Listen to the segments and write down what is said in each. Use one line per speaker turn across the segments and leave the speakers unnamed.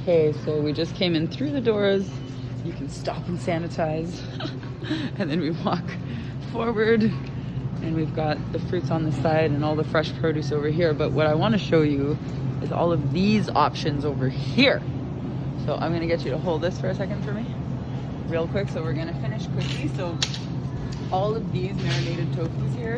Okay, so we just came in through the doors. You can stop and sanitize. And then we walk forward and we've got the fruits on the side and all the fresh produce over here. But what I want to show you is all of these options over here. So I'm gonna get you to hold this for a second for me, real quick. So we're gonna finish quickly. So all of these marinated tofus here.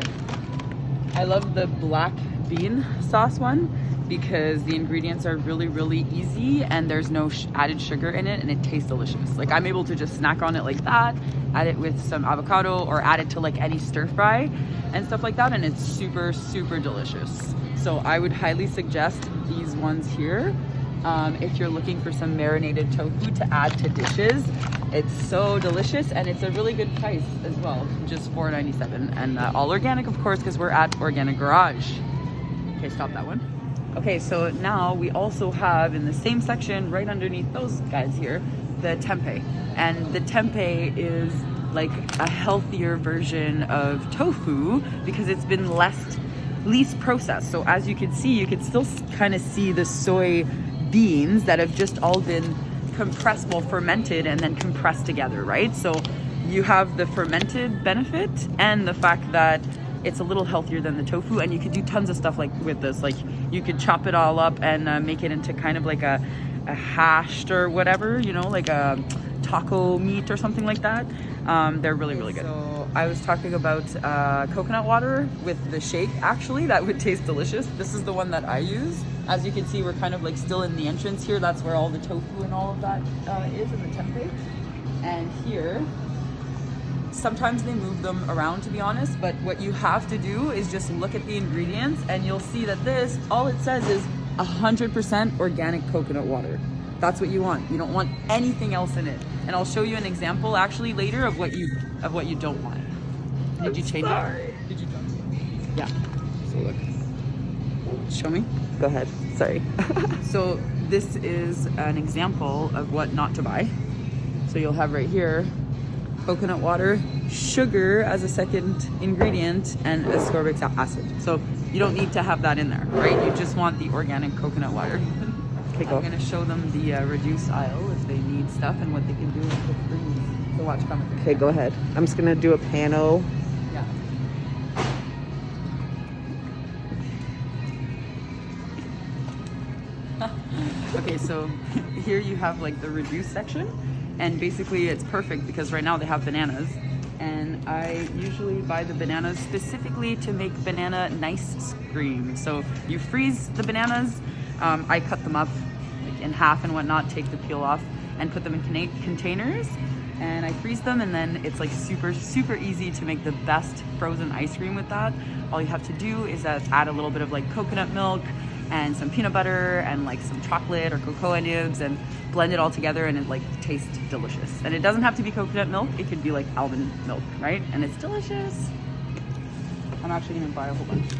I love the black bean sauce one because the ingredients are really, really easy and there's no added sugar in it and it tastes delicious. Like I'm able to just snack on it like that, add it with some avocado or add it to like any stir fry and stuff like that, and it's super, super delicious. So I would highly suggest these ones here. If you're looking for some marinated tofu to add to dishes, it's so delicious and it's a really good price as well, just $4.97, and all organic, of course, because we're at Organic Garage. Okay, stop that one. Okay, so now we also have in the same section right underneath those guys here, the tempeh. And the tempeh is like a healthier version of tofu because it's been least processed. So as you can see, you can still kind of see the soy beans that have just all been compressed, well, fermented and then compressed together, right? So you have the fermented benefit and the fact that it's a little healthier than the tofu, and you could do tons of stuff like with this. Like you could chop it all up and make it into kind of like a hashed or whatever, you know, like a taco meat or something like that. They're really, really good. So I was talking about coconut water with the shake. Actually, that would taste delicious. This is the one that I use. As you can see, we're kind of like still in the entrance here. That's where all the tofu and all of that is in the tempeh. And here, sometimes they move them around, to be honest, but what you have to do is just look at the ingredients and you'll see that this, all it says is 100% organic coconut water. That's what you want. You don't want anything else in it. And I'll show you an example actually later of what you don't want. Did you change it? Did you don't? Yeah. So look. Show me. Go ahead. Sorry. So this is an example of what not to buy. So you'll have right here coconut water, sugar as a second ingredient, and ascorbic acid. So you don't need to have that in there, right? You just want the organic coconut water. Okay, go. I'm gonna show them the reduce aisle if they need stuff and what they can do with the freeze. So watch, come with me.
Okay, go ahead. I'm just gonna do a pano.
Yeah. Okay, so here you have like the reduce section, and basically it's perfect because right now they have bananas, and I usually buy the bananas specifically to make banana nice cream. So you freeze the bananas. I cut them up like in half and whatnot, take the peel off and put them in containers, and I freeze them, and then it's like super, super easy to make the best frozen ice cream with that. All you have to do is add a little bit of like coconut milk and some peanut butter and like some chocolate or cocoa nibs and blend it all together, and it like tastes delicious. And it doesn't have to be coconut milk, it could be like almond milk, right? And it's delicious. I'm actually gonna buy a whole bunch.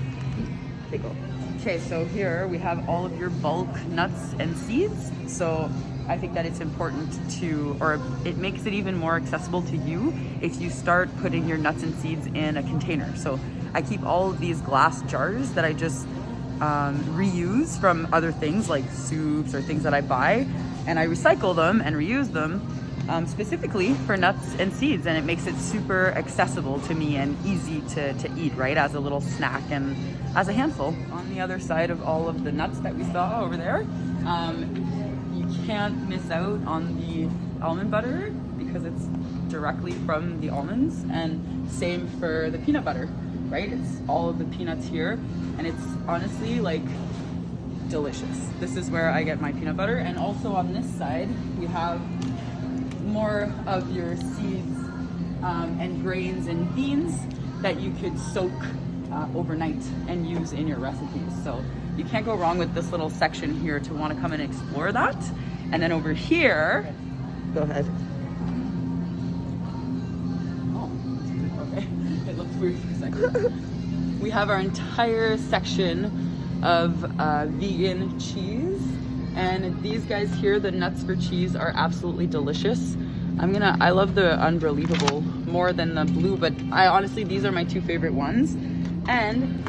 Okay, go. Okay, so here we have all of your bulk nuts and seeds. So I think that it's important to, or it makes it even more accessible to you if you start putting your nuts and seeds in a container. So I keep all of these glass jars that I just reuse from other things like soups or things that I buy, and I recycle them and reuse them specifically for nuts and seeds, and it makes it super accessible to me and easy to eat, right, as a little snack and as a handful. On the other side of all of the nuts that we saw over there, you can't miss out on the almond butter because it's directly from the almonds, and same for the peanut butter, right? It's all of the peanuts here, and it's honestly like delicious. This is where I get my peanut butter. And also on this side we have more of your seeds and grains and beans that you could soak overnight and use in your recipes. So you can't go wrong with this little section here to want to come and explore that. And then over here,
Go ahead.
oh, okay, it looked weird for a second. We have our entire section of vegan cheese, and these guys here, the nuts for cheese, are absolutely delicious. I love the Unbelievable more than the blue, but honestly, these are my two favorite ones. And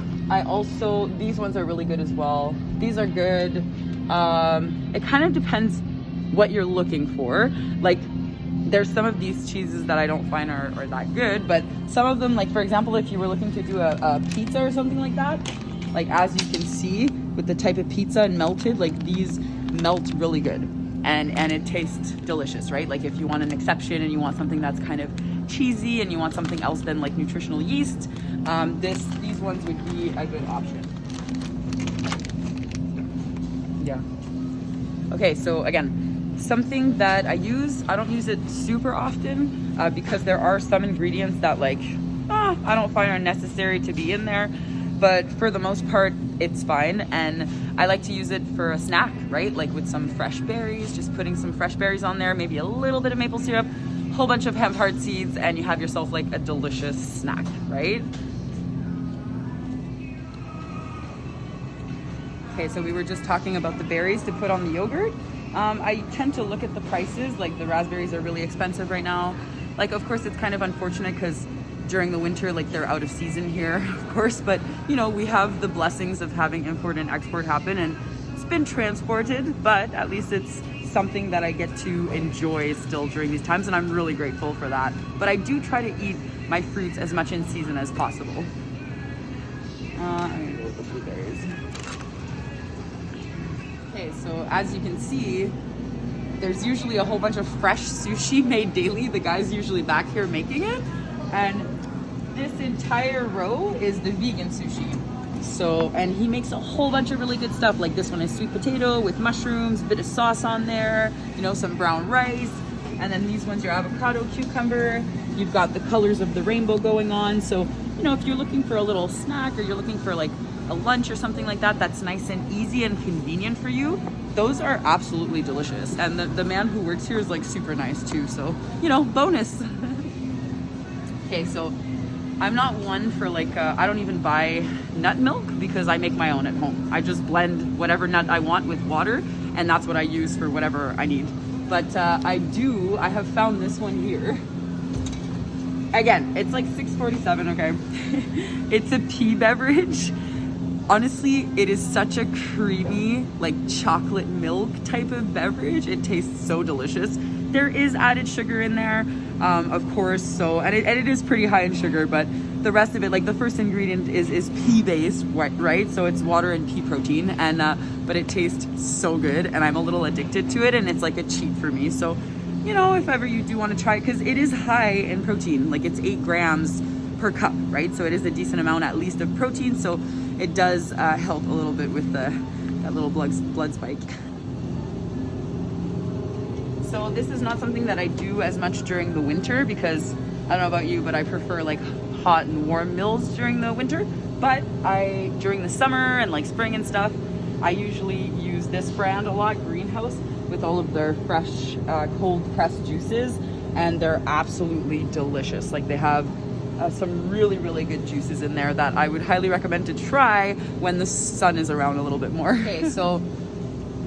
these ones are really good as well. These are good. It kind of depends what you're looking for. Like, there's some of these cheeses that I don't find are that good, but some of them, like for example, if you were looking to do a pizza or something like that, like as you can see with the type of pizza and melted, like these melt really good and it tastes delicious, right? Like if you want an exception and you want something that's kind of cheesy and you want something else than like nutritional yeast, these ones would be a good option. Yeah. Okay, so again, something that I don't use it super often because there are some ingredients that like I don't find are necessary to be in there, but for the most part it's fine, and I like to use it for a snack, right? Like with some fresh berries, just putting some fresh berries on there, maybe a little bit of maple syrup, a whole bunch of hemp heart seeds, and you have yourself like a delicious snack, right? Okay, so we were just talking about the berries to put on the yogurt. I tend to look at the prices, like the raspberries are really expensive right now. Like, of course, it's kind of unfortunate because during the winter, like they're out of season here, of course, but you know, we have the blessings of having import and export happen, and it's been transported, but at least it's something that I get to enjoy still during these times, and I'm really grateful for that. But I do try to eat my fruits as much in season as possible. I'm gonna go with the blueberries. Okay, so as you can see, there's usually a whole bunch of fresh sushi made daily. The guy's usually back here making it. And this entire row is the vegan sushi. So, and he makes a whole bunch of really good stuff. Like this one is sweet potato with mushrooms, a bit of sauce on there, you know, some brown rice. And then these ones are avocado, cucumber. You've got the colors of the rainbow going on. So, you know, if you're looking for a little snack or you're looking for like a lunch or something like that, that's nice and easy and convenient for you, those are absolutely delicious. And the man who works here is like super nice too. So, you know, bonus. Okay, so I'm not one for like, I don't even buy nut milk because I make my own at home. I just blend whatever nut I want with water, and that's what I use for whatever I need. But I have found this one here. Again, it's like $6.47, okay? It's a pea beverage. Honestly, it is such a creamy, like chocolate milk type of beverage. It tastes so delicious. There is added sugar in there, of course, so, and it is pretty high in sugar, but the rest of it, like the first ingredient is pea based, right? So it's water and pea protein, and but it tastes so good, and I'm a little addicted to it, and it's like a cheat for me. So, you know, if ever you do want to try it, because it is high in protein, like it's 8 grams per cup, right? So it is a decent amount at least of protein, so it does help a little bit with that little blood spike. So this is not something that I do as much during the winter because I don't know about you, but I prefer like hot and warm meals during the winter. But during the summer and like spring and stuff, I usually use this brand a lot, Greenhouse, with all of their fresh cold pressed juices, and they're absolutely delicious. Like they have some really, really good juices in there that I would highly recommend to try when the sun is around a little bit more. Okay, so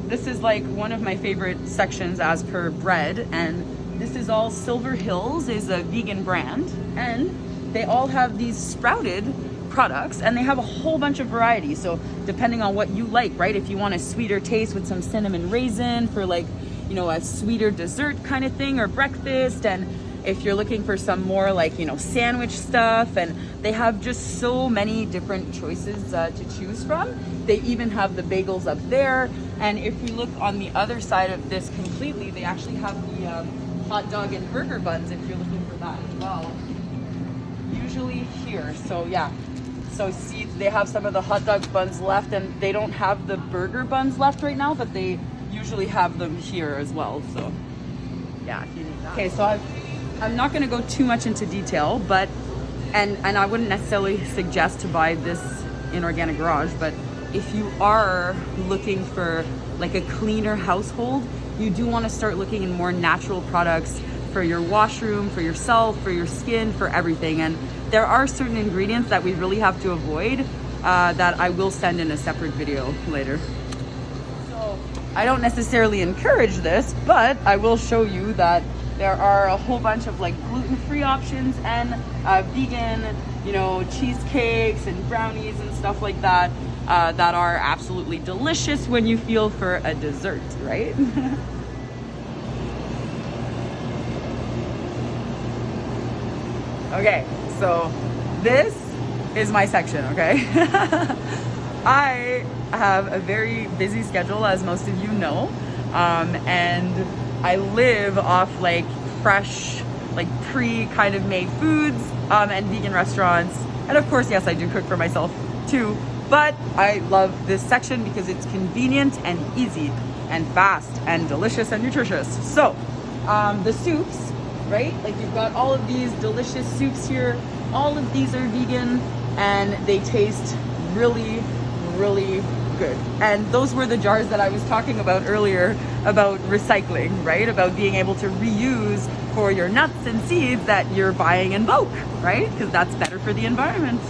this is like one of my favorite sections as per bread, and this is all Silver Hills is a vegan brand, and they all have these sprouted products, and they have a whole bunch of variety. So depending on what you like, right? If you want a sweeter taste with some cinnamon raisin for like, you know, a sweeter dessert kind of thing or breakfast, and if you're looking for some more like, you know, sandwich stuff, and they have just so many different choices to choose from. They even have the bagels up there, and if we look on the other side of this completely, they actually have the hot dog and burger buns if you're looking for that as well. Usually here, so yeah. So see, they have some of the hot dog buns left, and they don't have the burger buns left right now, but they usually have them here as well. So yeah, if you need that. Okay, so I'm not going to go too much into detail, but and I wouldn't necessarily suggest to buy this in Organic Garage, but if you are looking for like a cleaner household, you do want to start looking in more natural products for your washroom, for yourself, for your skin, for everything. And there are certain ingredients that we really have to avoid that I will send in a separate video later. So I don't necessarily encourage this, but I will show you that there are a whole bunch of like gluten-free options and vegan, you know, cheesecakes and brownies and stuff like that that are absolutely delicious when you feel for a dessert, right? Okay, so this is my section, okay? I have a very busy schedule, as most of you know, and I live off like fresh, like pre kind of made foods and vegan restaurants. And of course, yes, I do cook for myself too, but I love this section because it's convenient and easy and fast and delicious and nutritious. So the soups, right? Like you've got all of these delicious soups here. All of these are vegan and they taste really, really good. And those were the jars that I was talking about earlier about recycling, right? About being able to reuse for your nuts and seeds that you're buying in bulk, right? Because that's better for the environment.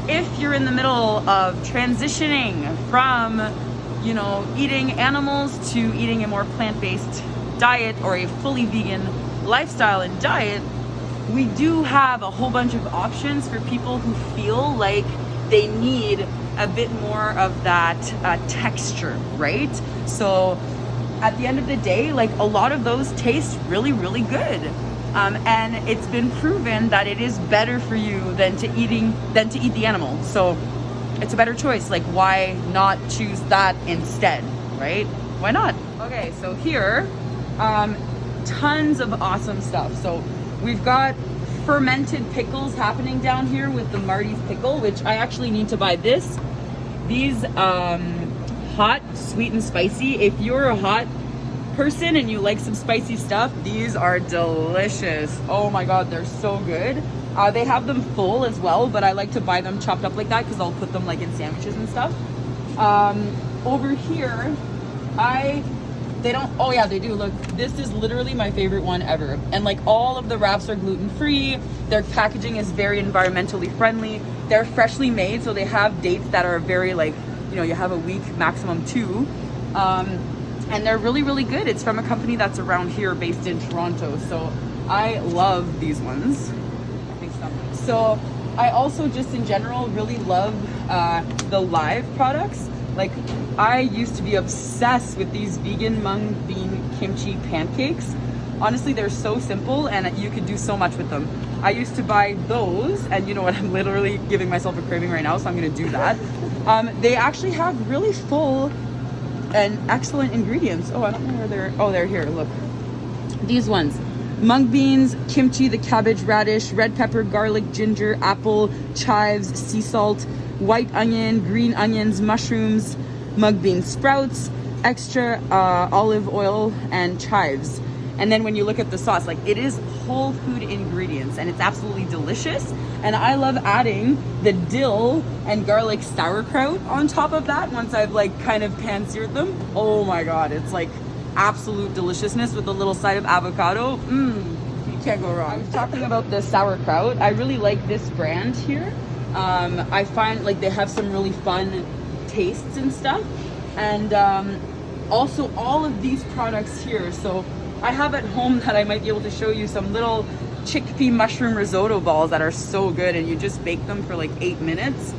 If you're in the middle of transitioning from, you know, eating animals to eating a more plant-based diet or a fully vegan lifestyle and diet, we do have a whole bunch of options for people who feel like they need a bit more of that texture, right? So at the end of the day, like a lot of those taste really, really good. And it's been proven that it is better for you than to eat the animal. So it's a better choice. Like, why not choose that instead, right? Why not? Okay, so here, tons of awesome stuff. So we've got fermented pickles happening down here with the Marty's pickle, which I actually need to buy this. These hot, sweet and spicy. If you're a hot person and you like some spicy stuff, these are delicious. Oh my God, they're so good. They have them full as well, but I like to buy them chopped up like that because I'll put them like in sandwiches and stuff. Over here, they don't, oh yeah, they do. Look, this is literally my favorite one ever. And like all of the wraps are gluten-free. Their packaging is very environmentally friendly. They're freshly made, so they have dates that are very like, you know, you have a week, maximum 2. And they're really, really good. It's from a company that's around here based in Toronto. So I love these ones. So I also just in general really love the Live products. Like I used to be obsessed with these vegan mung bean kimchi pancakes. Honestly, they're so simple and you could do so much with them. I used to buy those, and you know what, I'm literally giving myself a craving right now, so I'm gonna do that. They actually have really full and excellent ingredients. Oh, I don't know where they're here, look. These ones. Mung beans, kimchi, the cabbage, radish, red pepper, garlic, ginger, apple, chives, sea salt, white onion, green onions, mushrooms, mung bean sprouts, extra olive oil, and chives. And then when you look at the sauce, like it is whole food ingredients and it's absolutely delicious. And I love adding the dill and garlic sauerkraut on top of that once I've like kind of pan-seared them. Oh my God, it's like absolute deliciousness with a little side of avocado. You can't go wrong. I was talking about the sauerkraut. I really like this brand here. I find like they have some really fun tastes and stuff. And also all of these products here. So I have at home that I might be able to show you some little chickpea mushroom risotto balls that are so good, and you just bake them for like 8 minutes.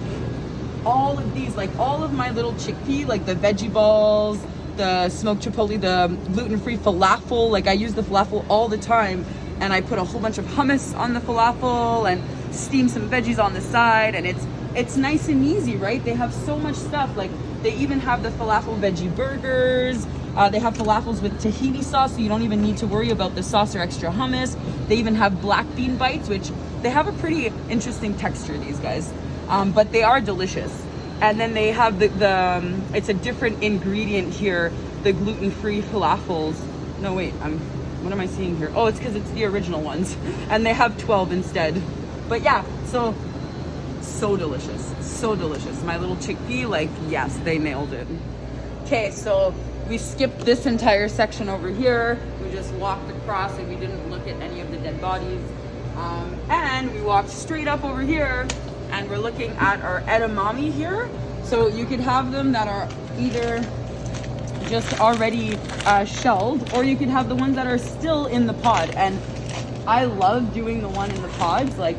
All of these, like all of my little chickpea, like the veggie balls, the smoked chipotle, the gluten-free falafel, like I use the falafel all the time, and I put a whole bunch of hummus on the falafel and steam some veggies on the side, and it's nice and easy, right? They have so much stuff. Like they even have the falafel veggie burgers. They have falafels with tahini sauce, so you don't even need to worry about the sauce or extra hummus. They even have black bean bites, which they have a pretty interesting texture, these guys, but they are delicious. And then they have the it's a different ingredient here, the gluten-free falafels. No, wait, what am I seeing here? Oh, it's because it's the original ones. And they have 12 instead. But yeah, so delicious, so delicious. My little chickpea, like, yes, they nailed it. Okay, so we skipped this entire section over here. We just walked across and we didn't look at any of the dead bodies. And we walked straight up over here and we're looking at our edamame here. So you could have them that are either just already shelled, or you could have the ones that are still in the pod. And I love doing the one in the pods. Like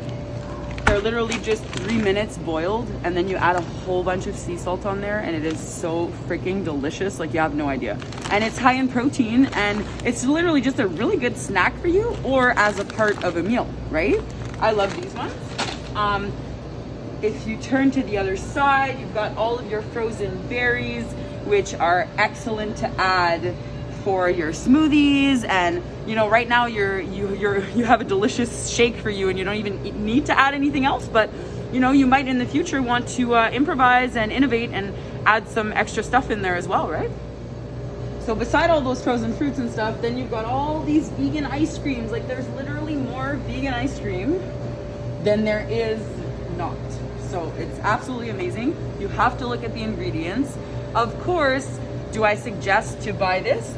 They're literally just 3 minutes boiled, and then you add a whole bunch of sea salt on there, and it is so freaking delicious. Like, you have no idea. And it's high in protein, and it's literally just a really good snack for you, or as a part of a meal, right? I love these ones. If you turn to the other side, you've got all of your frozen berries, which are excellent to add for your smoothies. And you know, right now you have a delicious shake for you, and you don't even need to add anything else. But you know, you might in the future want to improvise and innovate and add some extra stuff in there as well, right? So beside all those frozen fruits and stuff, then you've got all these vegan ice creams. Like, there's literally more vegan ice cream than there is not. So it's absolutely amazing. You have to look at the ingredients. Of course, do I suggest to buy this?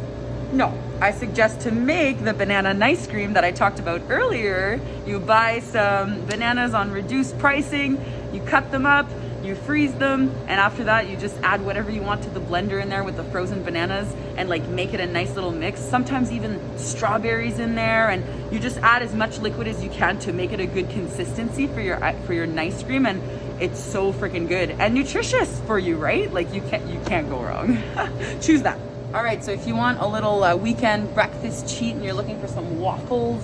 No. I suggest to make the banana nice cream that I talked about earlier. You buy some bananas on reduced pricing, you cut them up, you freeze them, and after that you just add whatever you want to the blender in there with the frozen bananas and like make it a nice little mix. Sometimes even strawberries in there, and you just add as much liquid as you can to make it a good consistency for your nice cream, and it's so freaking good and nutritious for you, right? Like, you can't go wrong. Choose that. All right, so if you want a little weekend breakfast cheat and you're looking for some waffles,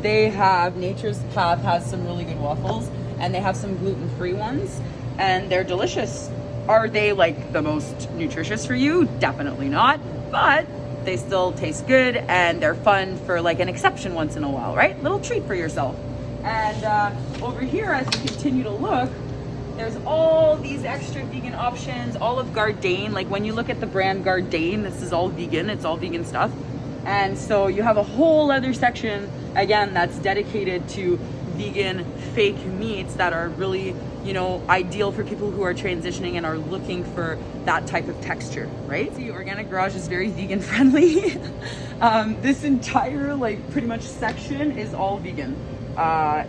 they have Nature's Path has some really good waffles, and they have some gluten-free ones, and they're delicious. Are they like the most nutritious for you? Definitely not, but they still taste good, and they're fun for like an exception once in a while, right? Little treat for yourself. And over here, as you continue to look, there's all these extra vegan options, all of Gardein. Like, when you look at the brand Gardein, this is all vegan, it's all vegan stuff. And so you have a whole other section, again, that's dedicated to vegan fake meats that are really, you know, ideal for people who are transitioning and are looking for that type of texture, right? See, Organic Garage is very vegan friendly. This entire, like, pretty much section is all vegan.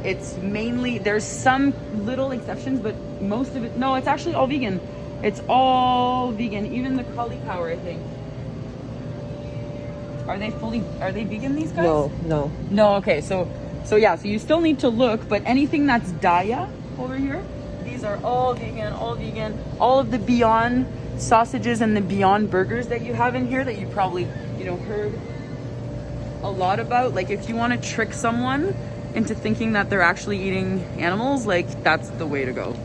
It's mainly, there's some little exceptions, but most of it, no, it's actually all vegan. It's all vegan, even the cauliflower, I think. Are they vegan, these guys? No, okay, so yeah, so you still need to look, but anything that's Daya over here, these are all vegan, all vegan. All of the Beyond sausages and the Beyond burgers that you have in here that you probably, you know, heard a lot about. Like, if you want to trick someone into thinking that they're actually eating animals, like, that's the way to go.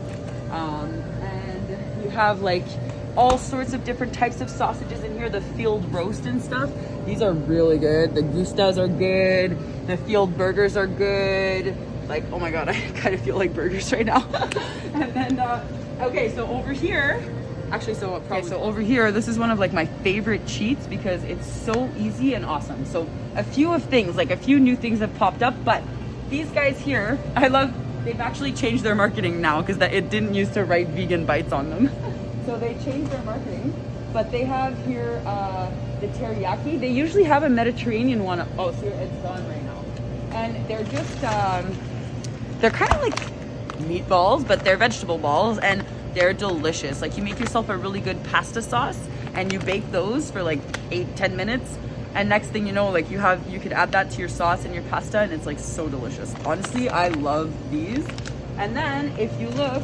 And you have like all sorts of different types of sausages in here, the field roast and stuff. These are really good. The Gustas are good. The field burgers are good. Like, oh my God, I kind of feel like burgers right now. And then, okay, so over here, actually, so over here, this is one of like my favorite cheats because it's so easy and awesome. So a few new things have popped up, but these guys here, I love, they've actually changed their marketing now because it didn't used to write vegan bites on them. So they changed their marketing, but they have here the teriyaki. They usually have a Mediterranean one. Oh, so it's gone right now. And they're just, they're kind of like meatballs, but they're vegetable balls, and they're delicious. Like, you make yourself a really good pasta sauce and you bake those for like 8-10 minutes. And next thing you know, like, you could add that to your sauce and your pasta, and it's like so delicious. Honestly, I love these. And then if you look,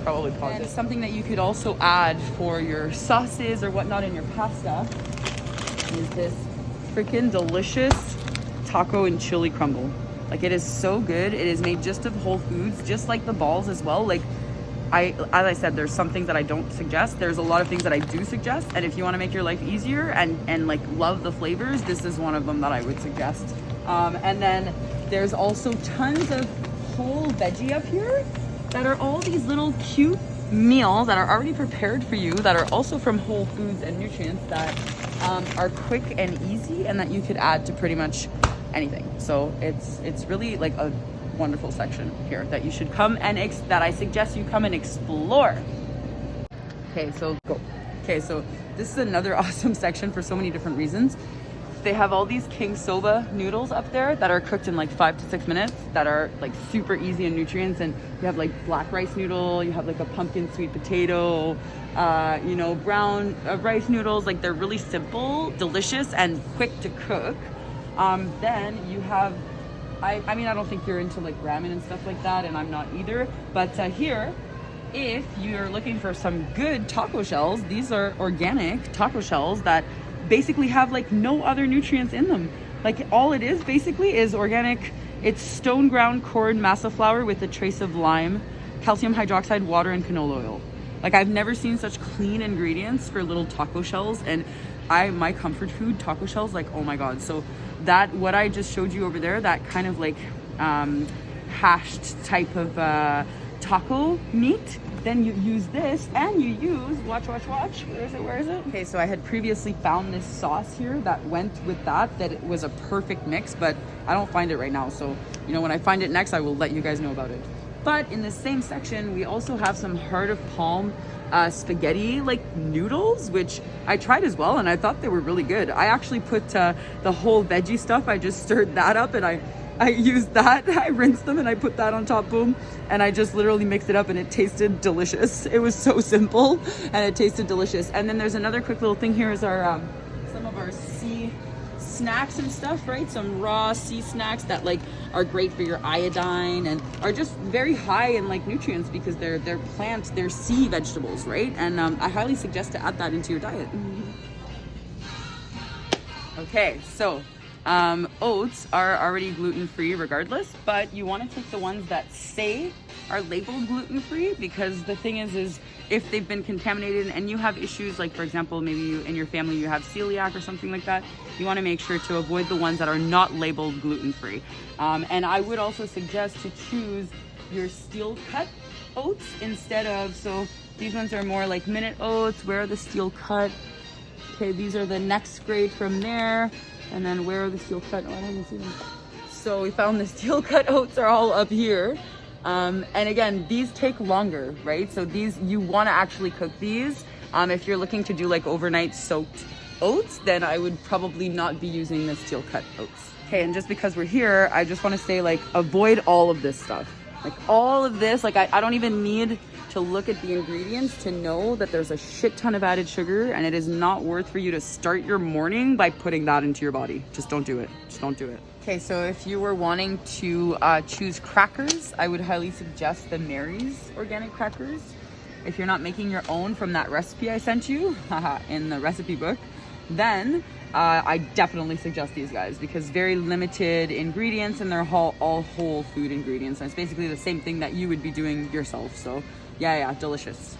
probably pause it. Something that you could also add for your sauces or whatnot in your pasta is this freaking delicious taco and chili crumble. Like, it is so good. It is made just of whole foods, just like the balls as well. Like, as I said, there's some things that I don't suggest. There's a lot of things that I do suggest. And if you want to make your life easier and like love the flavors, this is one of them that I would suggest. And then there's also tons of whole veggie up here that are all these little cute meals that are already prepared for you, that are also from Whole Foods and nutrients, that are quick and easy, and that you could add to pretty much anything. So it's really like a wonderful section here that you should come and that I suggest you come and explore. Okay, so go. Okay, so this is another awesome section for so many different reasons. They have all these king soba noodles up there that are cooked in like 5 to 6 minutes, that are like super easy in nutrients. And you have like black rice noodle, you have like a pumpkin sweet potato, you know, brown rice noodles. Like, they're really simple, delicious, and quick to cook. Then you have I mean, I don't think you're into like ramen and stuff like that, and I'm not either. But here, if you're looking for some good taco shells, these are organic taco shells that basically have like no other nutrients in them. Like all it is basically is organic. It's stone ground corn masa flour with a trace of lime, calcium hydroxide, water, and canola oil. Like I've never seen such clean ingredients for little taco shells, and my comfort food, taco shells, like oh my god. So that what I just showed you over there, that kind of like hashed type of taco meat, then you use this, and you use watch, where is it? Okay, so I had previously found this sauce here that went with that it was a perfect mix, but I don't find it right now. So you know, when I find it next, I will let you guys know about it. But in the same section, we also have some heart of palm spaghetti like noodles, which I tried as well, and I thought they were really good. I actually put the whole veggie stuff, I just stirred that up, and I used that. I rinsed them and I put that on top, boom, and I just literally mixed it up, and it tasted delicious. It was so simple and it tasted delicious. And then there's another quick little thing here is our some of our sea snacks and stuff, right? Some raw sea snacks that like are great for your iodine and are just very high in like nutrients because they're sea vegetables, right? And I highly suggest to add that into your diet. Okay, so oats are already gluten-free regardless, but you want to take the ones that say are labeled gluten-free, because the thing is if they've been contaminated and you have issues, like for example, maybe you in your family you have celiac or something like that, you want to make sure to avoid the ones that are not labeled gluten-free. And I would also suggest to choose your steel cut oats instead of, so these ones are more like minute oats. Where are the steel cut? Okay, these are the next grade from there. And then where are the steel cut? Oh, I don't even see them. So we found the steel cut oats are all up here. And again, these take longer, right? So these, you want to actually cook these. If you're looking to do like overnight soaked oats, then I would probably not be using the steel cut oats. Okay, and just because we're here, I just want to say like avoid all of this stuff. Like all of this, like I don't even need to look at the ingredients to know that there's a shit ton of added sugar, and it is not worth for you to start your morning by putting that into your body. Just don't do it. Just don't do it. Okay, so if you were wanting to choose crackers, I would highly suggest the Mary's organic crackers. If you're not making your own from that recipe I sent you in the recipe book, then I definitely suggest these guys, because very limited ingredients and they're all whole food ingredients. And it's basically the same thing that you would be doing yourself. So yeah, delicious.